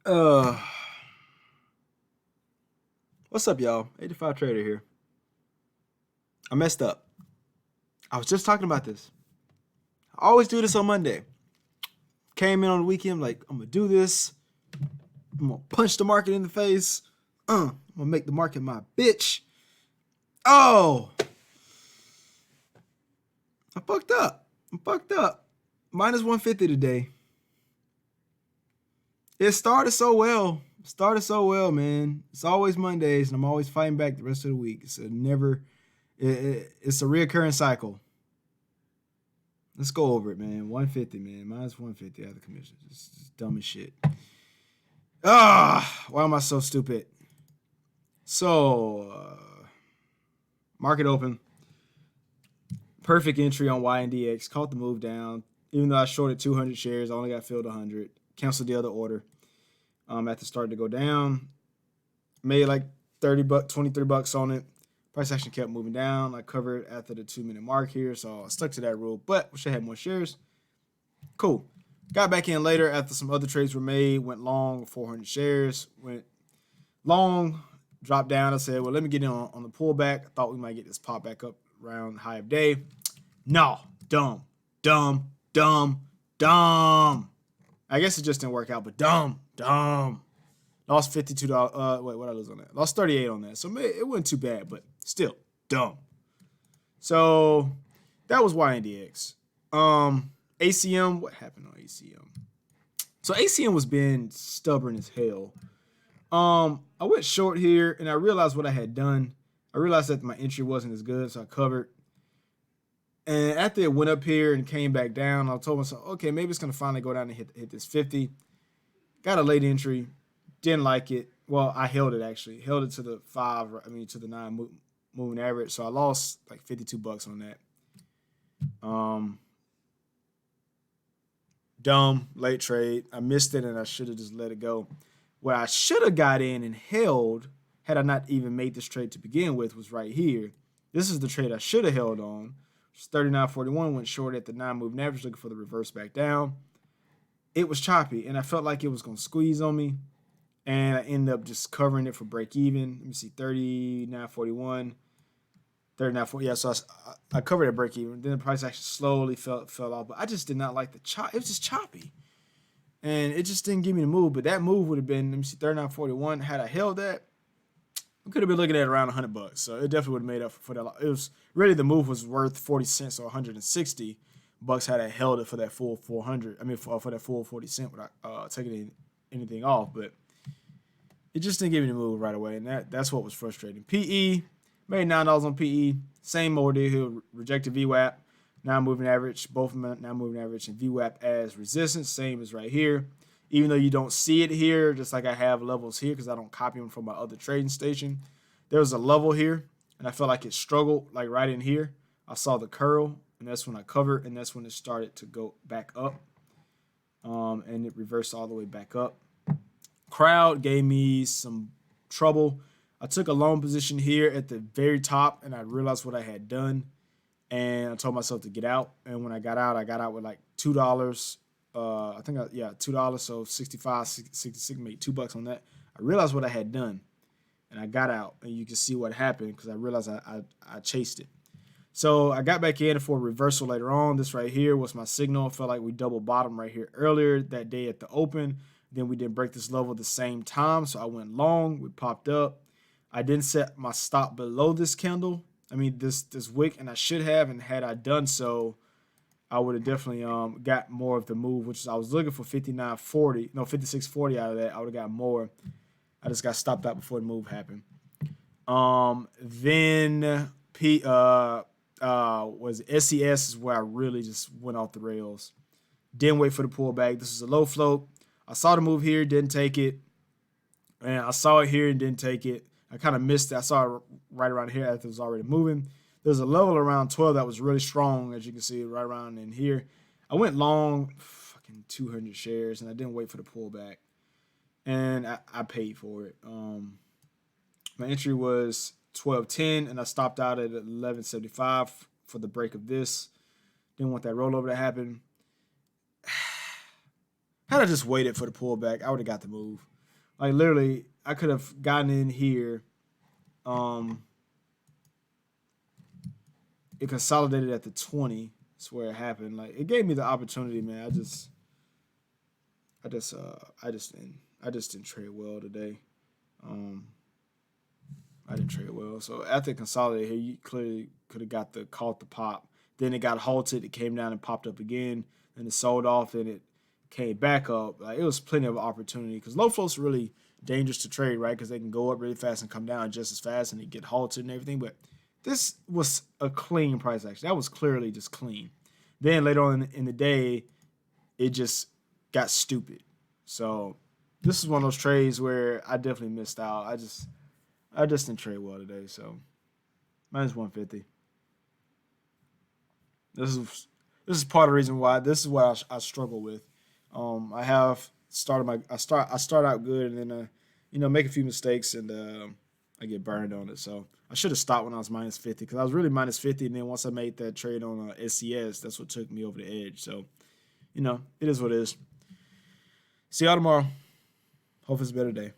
Uh, what's up, y'all? 85 Trader here. I messed up. I was just talking about this. I always do this on Monday. Came in on the weekend, like, I'm gonna do this. I'm gonna punch the market in the face. I'm gonna make the market my bitch. Oh, I fucked up. I'm fucked up. Minus 150 today. It started so well. Man. It's always Mondays, and I'm always fighting back the rest of the week. It's a reoccurring cycle. Let's go over it, man. 150, man. Minus 150 out of the commission. It's dumb as shit. Why am I so stupid? So, market open. Perfect entry on YNDX. Caught the move down. Even though I shorted 200 shares, I only got filled 100. Canceled the other order. After starting to go down. Made like $30, 23 bucks on it. Price action kept moving down. I covered after the 2-minute mark here, so I stuck to that rule. But wish I had more shares. Cool. Got back in later after some other trades were made. Went long, 400 shares. Went long, dropped down. I said, well, let me get in on the pullback. I thought we might get this pop back up around high of day. No. Dumb. I guess it just didn't work out, but dumb. Lost $52. Wait, what I lose on that? Lost 38 on that. So it wasn't too bad, but still dumb. So that was YNDX. ACM, what happened on ACM? So ACM was being stubborn as hell. I went short here and I realized what I had done. I realized that my entry wasn't as good, so I covered. And after it went up here and came back down, I told myself, okay, maybe it's gonna finally go down and hit this 50. Got a late entry. Didn't like it. Well, I held it actually. Held it to the to the 9 moving average. So I lost like 52 bucks on that. Dumb late trade. I missed it and I should have just let it go. Where I should have got in and held, had I not even made this trade to begin with, was right here. This is the trade I should have held on. 39.41 went short at the 9 moving average, looking for the reverse back down. It was choppy and I felt like it was gonna squeeze on me. And I ended up just covering it for break even. Let me see, 39.41, 39.40. Yeah, so I covered at break even. Then the price actually slowly fell off. But I just did not like the chop. It was just choppy. And it just didn't give me the move. But that move would have been, let me see, 39.41. Had I held that, we could have been looking at around 100 bucks. So it definitely would have made up for that. It was really, the move was worth 40 cents or 160 bucks had I held it for that full 400. I mean, for that full 40 cent without taking anything off. But it just didn't give me the move right away, and that's what was frustrating. PE, made $9 on PE. Same order here, rejected VWAP, now moving average, both of them now moving average, and VWAP as resistance, same as right here. Even though you don't see it here, just like I have levels here because I don't copy them from my other trading station. There was a level here, and I felt like it struggled, like right in here. I saw the curl, and that's when I covered, and that's when it started to go back up, and it reversed all the way back up. Crowd gave me some trouble. I took a long position here at the very top, and I realized what I had done, and I told myself to get out. And when I got out with like $2. $2. So 65, 66, made $2 on that. I realized what I had done, and I got out, and you can see what happened because I realized I chased it. So I got back in for a reversal later on. This right here was my signal. Felt like we double bottom right here earlier that day at the open. Then we didn't break this level at the same time, so I went long. We popped up. I didn't set my stop below this candle. This wick, and I should have. And had I done so, I would have definitely got more of the move, which is I was looking for 56.40 out of that. I would have got more. I just got stopped out before the move happened. Then was SES is where I really just went off the rails. Didn't wait for the pullback. This is a low float. I saw the move here, didn't take it. And I saw it here and didn't take it. I kind of missed it. I saw it right around here after it was already moving. There's a level around 12 that was really strong, as you can see right around in here. I went long, fucking 200 shares, and I didn't wait for the pullback. And I paid for it. My entry was 12.10, and I stopped out at 11.75 for the break of this. Didn't want that rollover to happen. Had I just waited for the pullback, I would have got the move. Like literally, I could have gotten in here. Um, it consolidated at the 20. That's where it happened. Like it gave me the opportunity, man. I just didn't trade well today. Um, I didn't trade well. So after it consolidated here, you clearly could have caught the pop. Then it got halted. It came down and popped up again. Then it sold off. Then it came back up. Like it was plenty of opportunity because low floats are really dangerous to trade, right? Because they can go up really fast and come down just as fast, and they get halted and everything. But this was a clean price action. That was clearly just clean. Then later on in the day, it just got stupid. So this is one of those trades where I definitely missed out. I just didn't trade well today. So minus 150. This is part of the reason why this is what I struggle with. I have started my I start out good and then make a few mistakes and I get burned on it. So I should have stopped when I was minus 50 because I was really minus 50 and then once I made that trade on SCS, that's what took me over the edge. So it is what it is. See y'all tomorrow. Hope it's a better day.